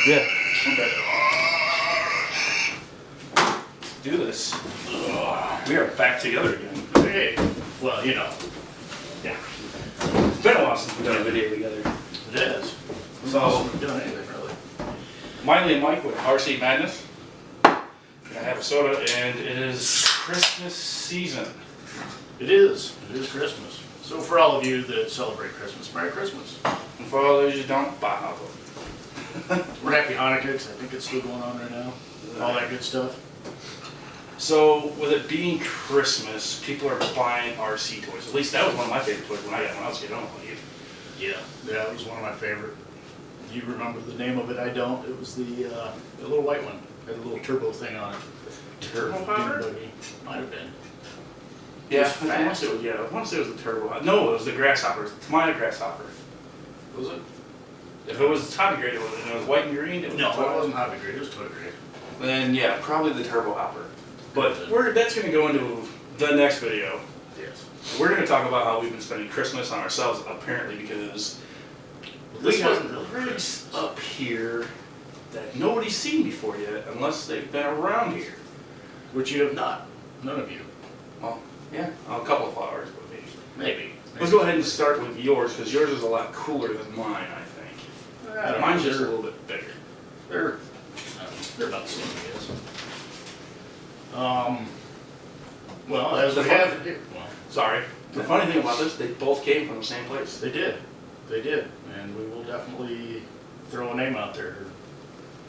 Yeah. Okay. Let's do this. We are back together again. Hey, well, you know, Yeah. It's been a while since we've done a video together. it is. So, We've done anything really. Miley and Mike with RC Madness. I have a soda, and it is Christmas season. It is. It is Christmas. So for all of you that celebrate Christmas, Merry Christmas. And for all those who don't, bye now. We're happy Hanukkah, 'cause I think it's still going on right now. All that good stuff. So, with it being Christmas, people are buying RC toys. At least that was one of my favorite toys when I was a kid. I don't know about you. Yeah. Yeah, it was one of my favorite. Do you remember the name of it? I don't. It was the little white one. Had a little turbo thing on it. Turbo Popper? Buggy. Might have been. Yeah, It was I want to say it was the Turbo. No, it was the Grasshopper. It was the Tamiya Grasshopper. Was it? If it was hobby grade, it was white and green. It was No, the it wasn't hobby grade. It was toy grade. Then yeah, probably the Turbo Hopper. But that's going to go into the next video. Yes. We're going to talk about how we've been spending Christmas on ourselves, apparently, because This we wasn't have really rigs up here that nobody's seen before yet, unless they've been around here. Which you have not. None of you. Well, yeah, a couple of flowers, but maybe. Maybe. Let's go ahead and start with yours, because yours is a lot cooler than mine, I think. I don't Mine's know. just a little bit bigger. They're about the same, I guess. Well, as we have, well, Sorry. The funny thing about this, they both came from the same place. they did, and we will definitely throw a name out there.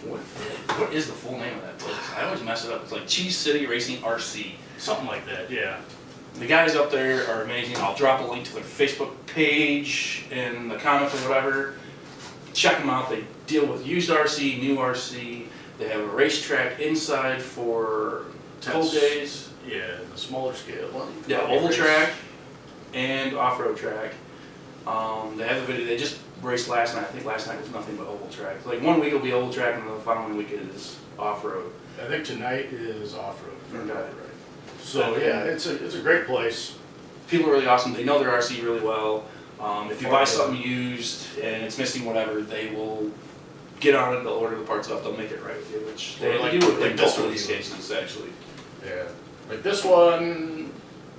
What is the full name of that place? I always mess it up. It's like Cheese City Racing RC. Something like that, yeah. The guys up there are amazing. I'll drop a link to their Facebook page in the comments or whatever. Check them out. They deal with used RC, new RC. They have a racetrack inside for cold days. Yeah, the smaller scale one. Yeah, oval track and off-road track. They have the video. They just raced last night. I think last night was nothing but oval track. Like one week will be oval track, and the following week is off-road. I think tonight is off-road. If I remember Okay. right. So yeah, it's a great place. People are really awesome. They know their RC really well. If you buy something used and it's missing whatever, they will get on it. They'll order the parts up. They'll make it right with you, which they Or do with like both this of one these even. cases actually. Yeah, like this one,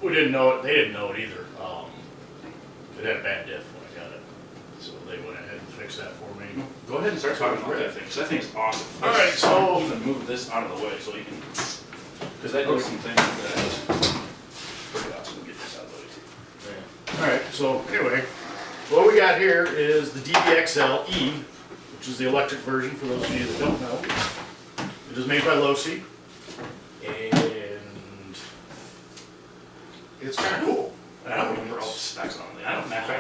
we didn't know it. They didn't know it either. It had a bad diff when I got it, so they went ahead and fixed that for me. Go ahead and start talking about that thing, because that thing's awesome. All right, so- I'm gonna move this out of the way so you can, because that does some things that pretty awesome to get this out of the way too. Yeah. All right, so anyway, what we got here is the DBXL E, which is the electric version for those of you that don't know. It is made by Losi, and it's kind of cool. I don't remember all the specs on it. I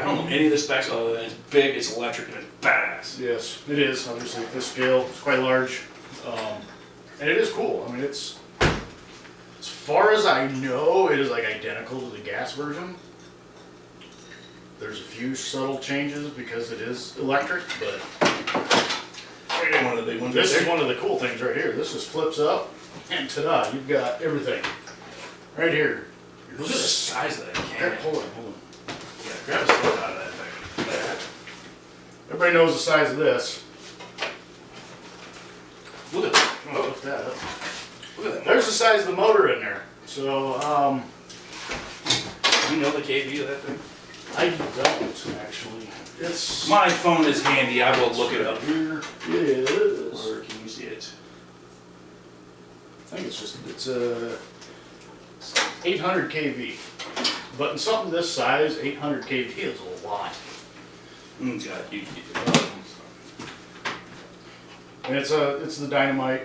don't know any of the specs other than it's big, it's electric, and it's badass. Yes, it is. Obviously, at this scale, it's quite large, and it is cool. I mean, it's as far as I know, it is like identical to the gas version. There's a few subtle changes because it is electric, but One of the big ones. this right is there. one of the cool things right here. This just flips up, and ta-da! You've got everything right here. Look at the size of that can. Hold on. Yeah, grab a soda out of that thing. Everybody knows the size of this. Look at that. I'm gonna lift that up. Look at that. There's the size of the motor in there. So, Do you know the KV of that thing? I don't actually. It's My phone is handy. I will look it up. here. It is. Or can you see it? I think it's a 800 kV. But in something this size, 800 kV is a lot. God, you And it's the Dynamite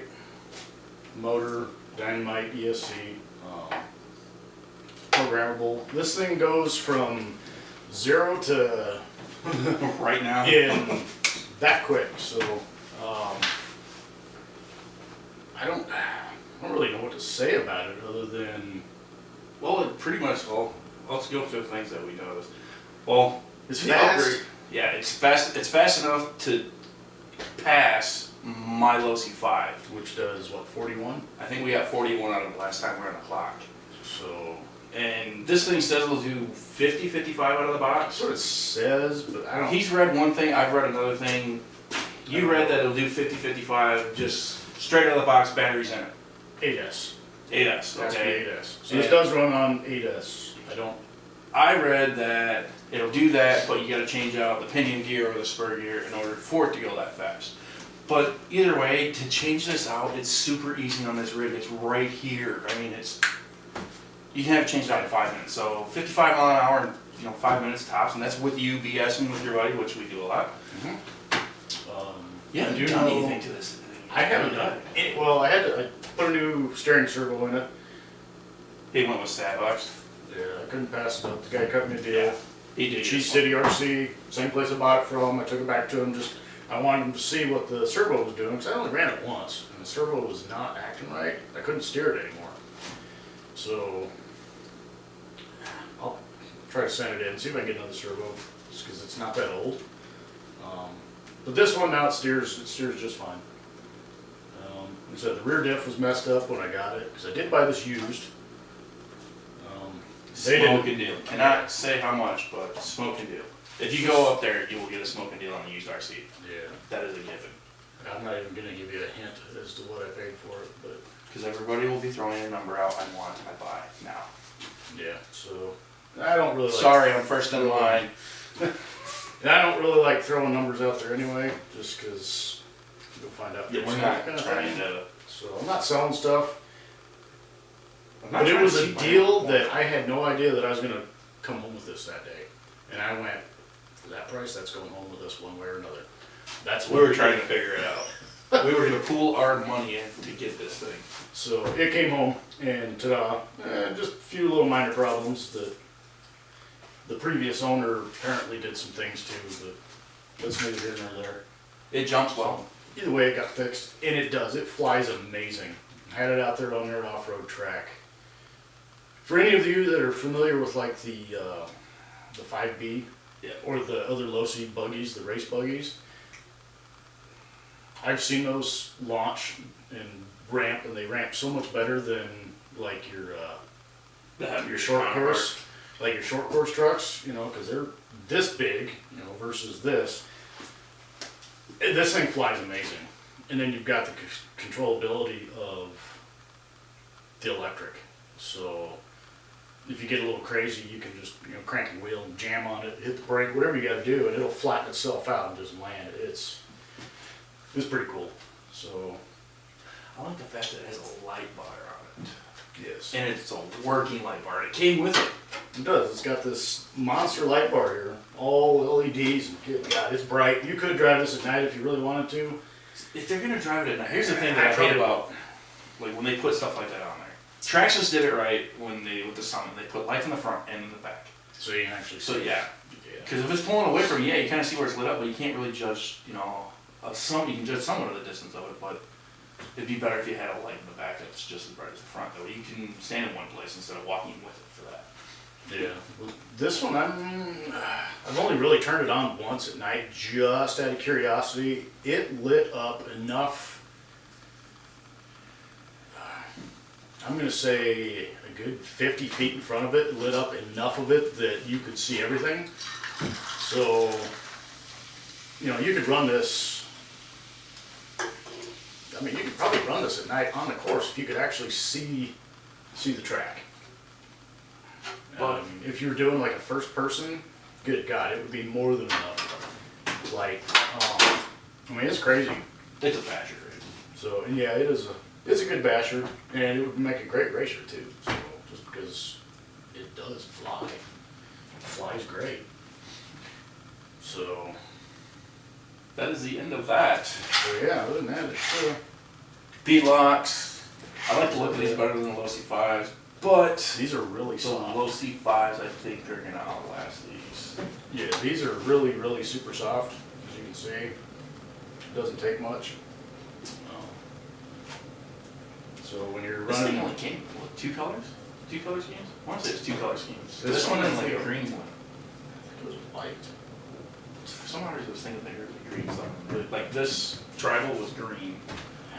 motor, Dynamite ESC, programmable. This thing goes from 0 to right now. in that quick. So I don't really know what to say about it other than Well, it pretty much. Well, let's go through the things that we noticed. Well, it's the fast. upgrade- Yeah, it's fast. It's fast enough to pass my Losi 5. Which does what, 41? I think we got 41 out of the last time we were on the clock. So And this thing says it'll do 50, 55 out of the box. that's what it says, but I don't. He's read one thing, I've read another thing. You read that it'll do 50-55, just straight out of the box, batteries in it. 8S. 8S, That's the okay. 8S. So this does run on 8S. I read that it'll do that, but you gotta change out the pinion gear or the spur gear in order for it to go that fast. But either way, to change this out, it's super easy on this rig. It's right here. I mean, you can have it changed out in 5 minutes. So 55 mile an hour, 5 minutes tops, and that's with you BSing with your buddy, which we do a lot. Yeah, I do done anything to this. I haven't done it. Well, I put a new steering servo in it. He went with Savox. Yeah, I couldn't pass it up. The guy cut me a deal. He did. Cheese City RC, same place I bought it from. I took it back to him. I wanted him to see what the servo was doing, because I only ran it once, and the servo was not acting right. I couldn't steer it anymore. So, I'll try to send it in, see if I can get another servo, just because it's not that old. But this one now, it steers just fine. Like I said, the rear diff was messed up when I got it, because I did buy this used. Smoking deal. Cannot say how much, but smoking deal. If you go up there, you will get a smoking deal on the used RC. Yeah. That is a given. I'm not even gonna give you a hint as to what I paid for it, but. Because everybody will be throwing a number out, I buy now. Yeah, so, I don't really like. Sorry, I'm first in line. And I don't really like throwing numbers out there anyway, just because you'll find out. Yeah, we're not trying to. So I'm not selling stuff. I'm not But it trying was to a cheat deal money. that I had no idea that I was gonna come home with this that day. And I went, for that price, that's going home with us one way or another. That's We what were trying to figure it out. We were going to pool our money in to get this thing. So it came home, and ta-da, just a few little minor problems that the previous owner apparently did some things to, but that's neither here nor there. It jumps well. Either way, it got fixed, and it does. It flies amazing. I had it out there on their off-road track. For any of you that are familiar with like the 5B, Yeah. or the other low-speed buggies, the race buggies, I've seen those launch and ramp, and they ramp so much better than like your short course, like your short course trucks, because they're this big, versus this. This thing flies amazing, and then you've got the controllability of the electric. So if you get a little crazy, you can just crank your wheel and jam on it, hit the brake, whatever you got to do, and it'll flatten itself out and just land. It's pretty cool. So I like the fact that it has a light bar on it. yes, And it's a working light bar. It came with it. it does. It's got this monster light bar here, all LEDs. And good God, it's bright. You could drive this at night if you really wanted to. If they're going to drive it at night, here's the thing that I hate about, like when they put stuff like that on there. Traxxas did it right with the Summit. They put lights in the front and in the back. So you can actually see. So yeah, because if it's pulling away from you, you kind of see where it's lit up, but you can't really judge, you can judge somewhat of the distance of it, but it'd be better if you had a light in the back that's just as bright as the front. That way you can stand in one place instead of walking with it for that. Yeah. Well, this one, I've only really turned it on once at night, just out of curiosity. It lit up enough. I'm going to say a good 50 feet in front of it, lit up enough of it that you could see everything. So, you could run this. I mean, you could probably run this at night on the course if you could actually see the track. If you were doing like a first person, good God, it would be more than enough. Like, it's crazy. It's a Badger. So, and yeah, it's a good basher, and it would make a great racer too. So, just because it does fly, it flies great. So, That is the end of that. yeah, other than that, it's B-locks. I like the look of these better than the low C5s, but these are really the soft. low C5s, I think they're gonna outlast these. Yeah, these are really, really super soft, as you can see. It doesn't take much. So when you're This thing running, only came with two colors? Two color schemes? I want to say it's two color schemes. This This one one and I like a think- green one. it was white. For some odd reason I was thinking they were the green something. Like this tribal was green.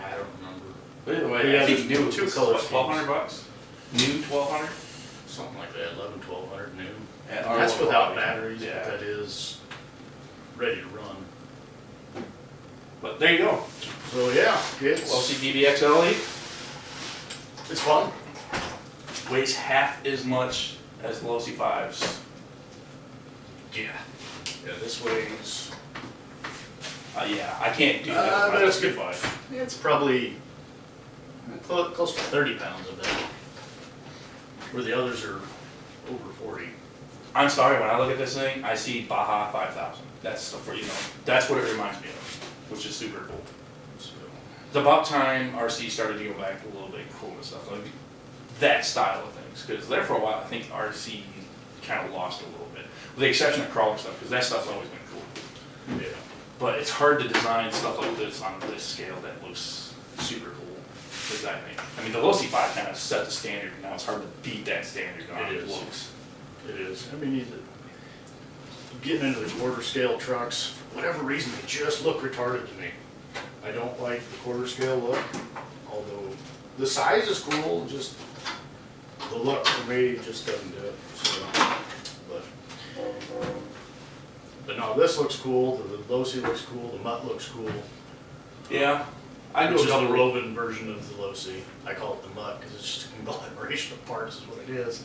I don't remember. But either way, Yeah, I think there's new two was color what, schemes. $1,200? New 1,200? Something like that, 1200 new. At our That's local without hobby. batteries, Yeah. but that is ready to run. But there you go. So yeah, LC BBXL8 it's fun. weighs half as much as the LC 5s. Yeah. Yeah, this weighs. Yeah, I can't do that. But with my it's good. LC 5. It's probably close to 30 pounds of that. Where the others are over 40. I'm sorry, when I look at this thing, I see Baja 5000. That's that's what it reminds me of, which is super cool. So, It's about time RC started to go back to a little bit cool and stuff, like that style of things. Because there for a while, I think RC kind of lost a little bit, with the exception of crawler stuff, because that stuff's always been cool. yeah. But it's hard to design stuff like this on this scale that looks super cool. Does that make? I mean, the LC 5 kind of set the standard, and now it's hard to beat that standard on It is. looks. It is. I mean, getting into the quarter scale trucks, for whatever reason, they just look retarded to me. I don't like the quarter scale look, although the size is cool, just the look for me just doesn't do it. So, but no, this looks cool, the Losi looks cool, the Mutt looks cool. Yeah, I do Which a is the couple. Roven version of the Losi. I call it the Mutt because it's just a conglomeration of parts is what it is.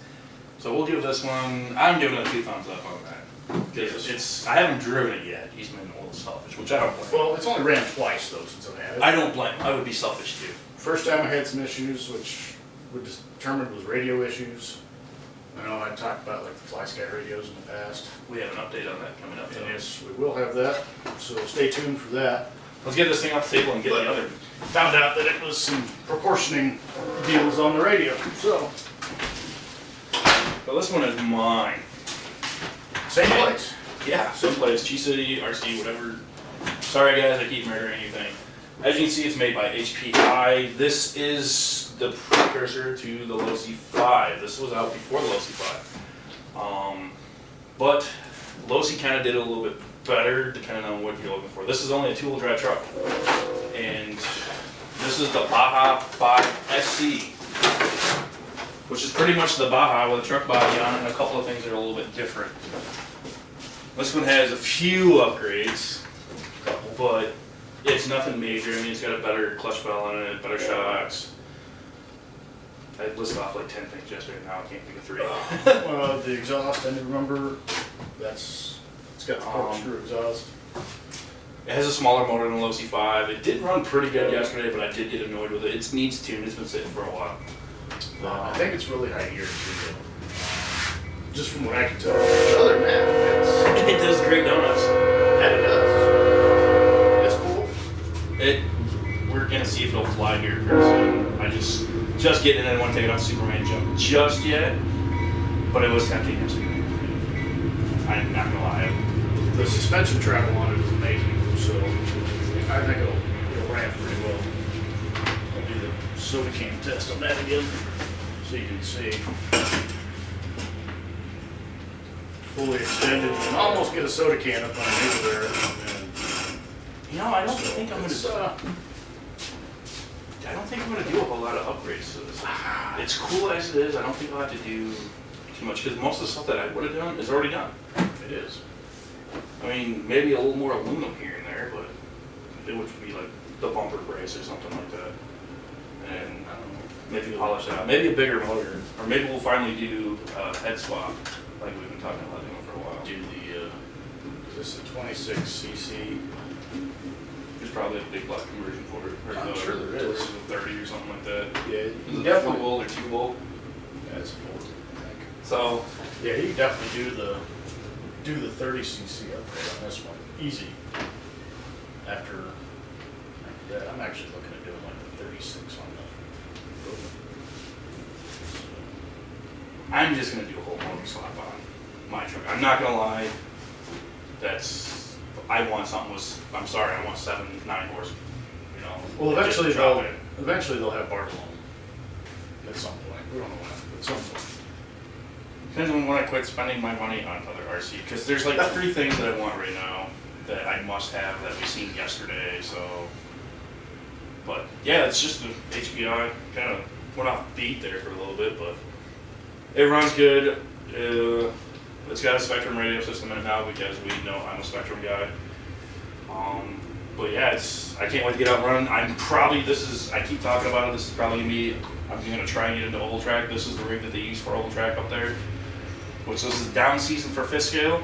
So we'll give this one. I'm giving it a 2 thumbs up on that. It's I haven't driven it yet. He's been a little selfish, which I don't blame. Well, it's only ran twice though since I've had it. I don't blame. I would be selfish too. First time I had some issues, which we determined was radio issues. I know I talked about like the Fly Sky radios in the past, We have an update on that coming up. and Though. yes, we will have that, so stay tuned for that. Let's get this thing off the table and get the other. Found out that it was some proportioning deals on the radio, so. Well, this one is mine. Same place. Yeah, same place. G City, RC, whatever. Sorry guys, I keep murdering anything. As you can see, it's made by HPI. This is the precursor to the Losi 5. This was out before the Losi 5. But Losi kind of did it a little bit better depending on what you're looking for. This is only a 2-wheel drive truck. And this is the Baja 5 SC, which is pretty much the Baja with a truck body on it and a couple of things that are a little bit different. This one has a few upgrades, but it's nothing major. I mean, it's got a better clutch bell on it, better shocks. I listed off like 10 things yesterday, now I can't think of 3. The exhaust, I remember, it's got the corkscrew exhaust. It has a smaller motor than the Losi 5. It did run pretty good yesterday, but I did get annoyed with it. It needs tuned, it's been sitting for a while. I think it's really high gear too, though. Just from what I can tell. But other than that, It does great donuts. it does. It's cool. We're gonna see if it'll fly here pretty soon. I just getting in, I didn't want to take it on Superman jump just yet, but it was tempting yesterday. I'm not gonna lie. The suspension travel on it is amazing, so I think it'll ramp pretty well. I'll do the soda can test on that again, so you can see. Fully extended, you can almost get a soda can up underneath there. You know, I don't think I'm It's, gonna do a whole lot of upgrades to this. It's cool as it is. I don't think I'll have to do too much because most of the stuff that I would have done is already done. it is. I mean, maybe a little more aluminum here and there, but it would be like the bumper brace or something like that. And I don't know, maybe polish it out. Maybe a bigger motor, or maybe we'll finally do a head swap like we've been talking about doing for a while. Do the, is this a 26 cc? There's probably a big block conversion for it. Or I'm the- sure there is. or the 30 or something like that. Yeah, Is you it definitely. 4 volt or 2 volt? That's full, I think. So, Yeah, you can definitely do the 30 cc upgrade on this one, easy. After that, I'm actually looking at doing like the 36 on the Rover. I'm just gonna do a whole motor swap on my truck. I'm not gonna lie. I want something I'm sorry, I want 7, 9 horse. You know. Well, just drop it. eventually they'll have Barcelona at some point. We don't know when, at some point. Depends on when I quit spending my money on other RC, because there's like 3 things that I want right now that I must have that we seen yesterday. So, but yeah, it's just the HPI kind of went off beat there for a little bit, but it runs good. It's got a Spectrum radio system in it now because we know I'm a Spectrum guy. But yeah, I can't wait to get out and run. I keep talking about it, this is probably gonna be, I'm gonna try and get into Oval Track. This is the rig that they use for Oval Track up there. Which this is the down season for fifth scale.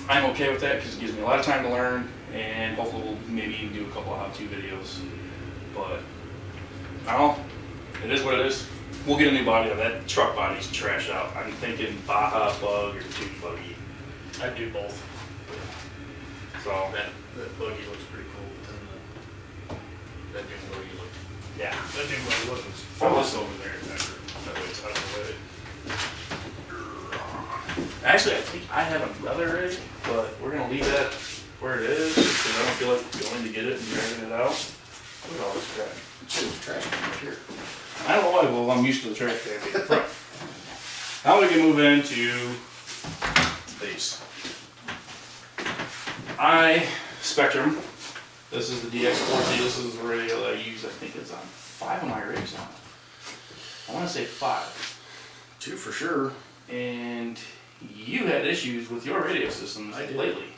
I'm okay with that because it gives me a lot of time to learn, and hopefully we'll maybe even do a couple of how-to videos. But, I don't know, it is what it is. We'll get a new body. That truck body's trashed out. I'm thinking Baja Bug or Tube Buggy. I'd do both. So, That buggy looks pretty cool, but then that dune buggy looks. yeah. That dune buggy looks. Throw this over there. That way it's out of the way. Actually, I think I have another rig, but we're gonna leave that where it is because I don't feel like going to get it and dragging it out. Look at all this crap. There's trash can right here. I don't know why. Well, I'm used to the trash can being in front. Now we can move into these. Spectrum. This is the DX4Z. This is the radio that I use. I think it's on 5 of my rigs now. I want to say 5. 2 for sure. And you had issues with your radio systems I did. lately.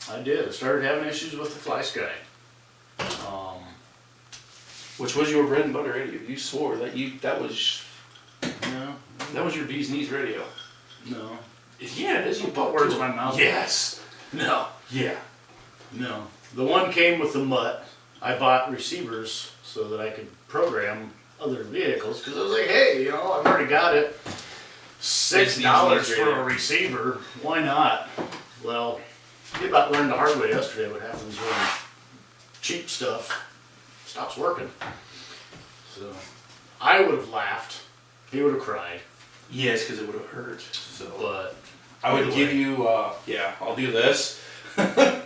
I did. I started having issues with the Fly Sky. Which was your bread and butter radio. You swore that No, that was your bee's knees radio. no, Yeah, it is. You put words in my mouth. Yes. no, Yeah. no. The one came with the mutt. I bought receivers so that I could program other vehicles because I was like, hey, I've already got it. $6 for a receiver. Why not? Well, we about learned the hard way yesterday what happens when cheap stuff stops working. So I would have laughed. He would have cried. Yes, because it would have hurt. So But I would give you. I'll do this. I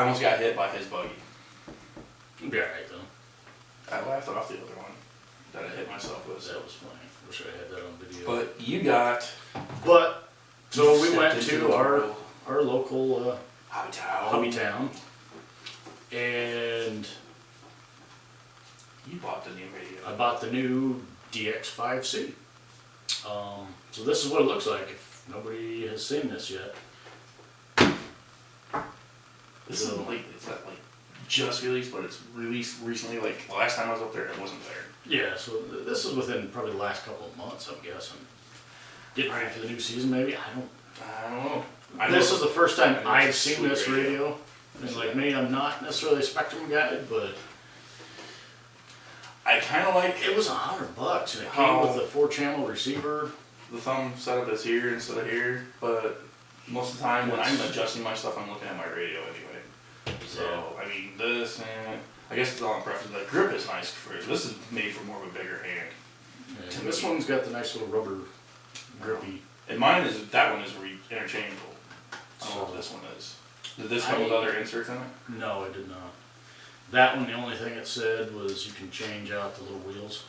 almost got hit by his buggy. it'd be alright though. I laughed off the other one that I hit myself with. That was funny. Wish I had that on video. But you got. So we stepped went into to the our local Hobby Town. Town, and You bought the new radio. I bought the new DX5C. So this is what it looks like if nobody has seen this yet. This isn't like it's not like just released, but it's released recently. Like the last time I was up there, it wasn't there. Yeah, so this is within probably the last couple of months, I'm guessing. Getting ready for the new season, maybe? I don't know. This is the first time I know I've it's a seen sweet this radio. radio. And like me, I'm not necessarily a Spectrum guy, but I kind of like it was $100 and it came with a 4-channel receiver. the thumb setup is here instead of here, but most of the time when I'm adjusting my stuff, I'm looking at my radio anyway. So, I mean, this and I guess it's all in preference. The grip is nice for it. This is made for more of a bigger hand. And this one's got the nice little rubber grippy. And mine is, that one is interchangeable. I don't know what this one is. Did this come with other inserts in it? No, it did not. That one, the only thing it said was you can change out the little wheels.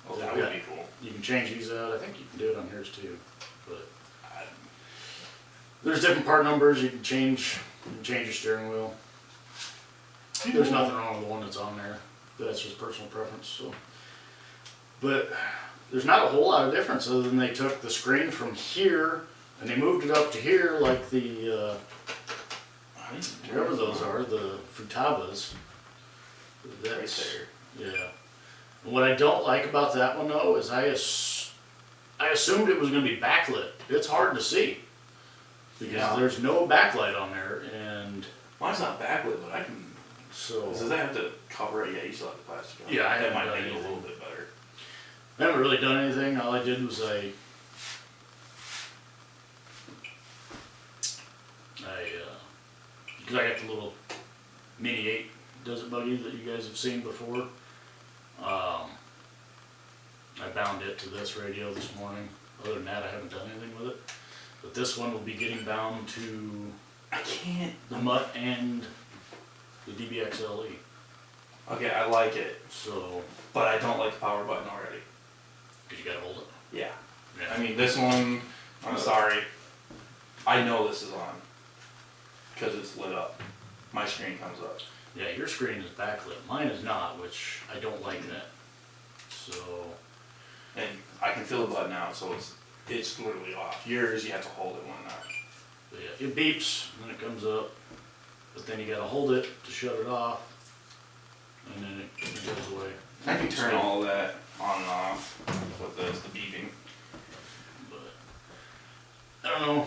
Oh, that would be cool. You can change these out. I think you can do it on yours too. But I- there's different part numbers. You can change your steering wheel. There's nothing wrong with the one that's on there. That's just personal preference. So, but there's not a whole lot of difference other than they took the screen from here and they moved it up to here, like the whatever those are, the Futaba's. That's, right there. yeah. And what I don't like about that one though is I assumed it was going to be backlit. It's hard to see because there's no backlight on there, and Mine's not backlit, but I can. so Does that have to cover it? Yeah, you still have the plastic on. Yeah, I That haven't might done make it a anything. little bit better. I haven't really done anything. All I did was because I got the little Mini 8 Desert Buggy that you guys have seen before. I bound it to this radio this morning. Other than that, I haven't done anything with it. But this one will be getting bound to I can't. the Mutt and the DBXLE. Okay, I like it, So, but I don't like the power button already. because you gotta hold it. Yeah. Yeah. I mean, this one, I'm sorry. I know this is on. Because it's lit up. My screen comes up. Yeah, your screen is backlit. Mine is not, which I don't like that. So, And I can feel the button out, so it's literally off. Yours, you have to hold it one night. yeah, it beeps and then it comes up. but then you gotta hold it to shut it off, and then it goes away. I can turn all of that on and off with the beeping. But I don't know.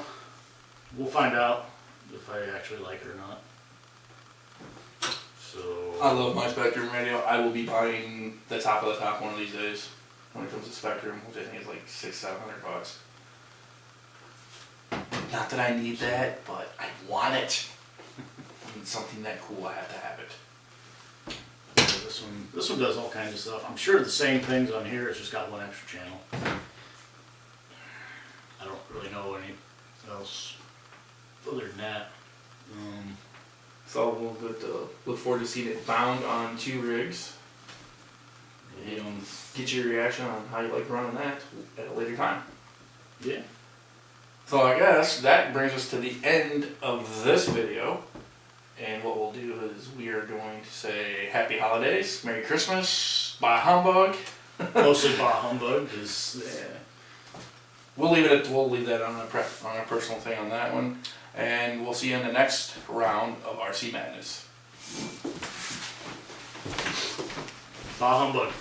We'll find out if I actually like it or not. So I love my Spectrum radio. I will be buying the top of the top one of these days when it comes to Spectrum, which I think is like $600-700. Not that I need that, but I want it. I need something that cool. I have to have it. yeah, this one does all kinds of stuff. I'm sure the same things on here. It's just got one extra channel. I don't really know anything else other than that. So we'll look forward to seeing it bound on 2 rigs. And get your reaction on how you like running that at a later time. Yeah. So I guess that brings us to the end of this video. And what we'll do is we are going to say Happy Holidays, Merry Christmas, Bah Humbug. Mostly bah humbug, because We'll leave that on a personal thing on that one. And we'll see you in the next round of RC Madness. bah humbug.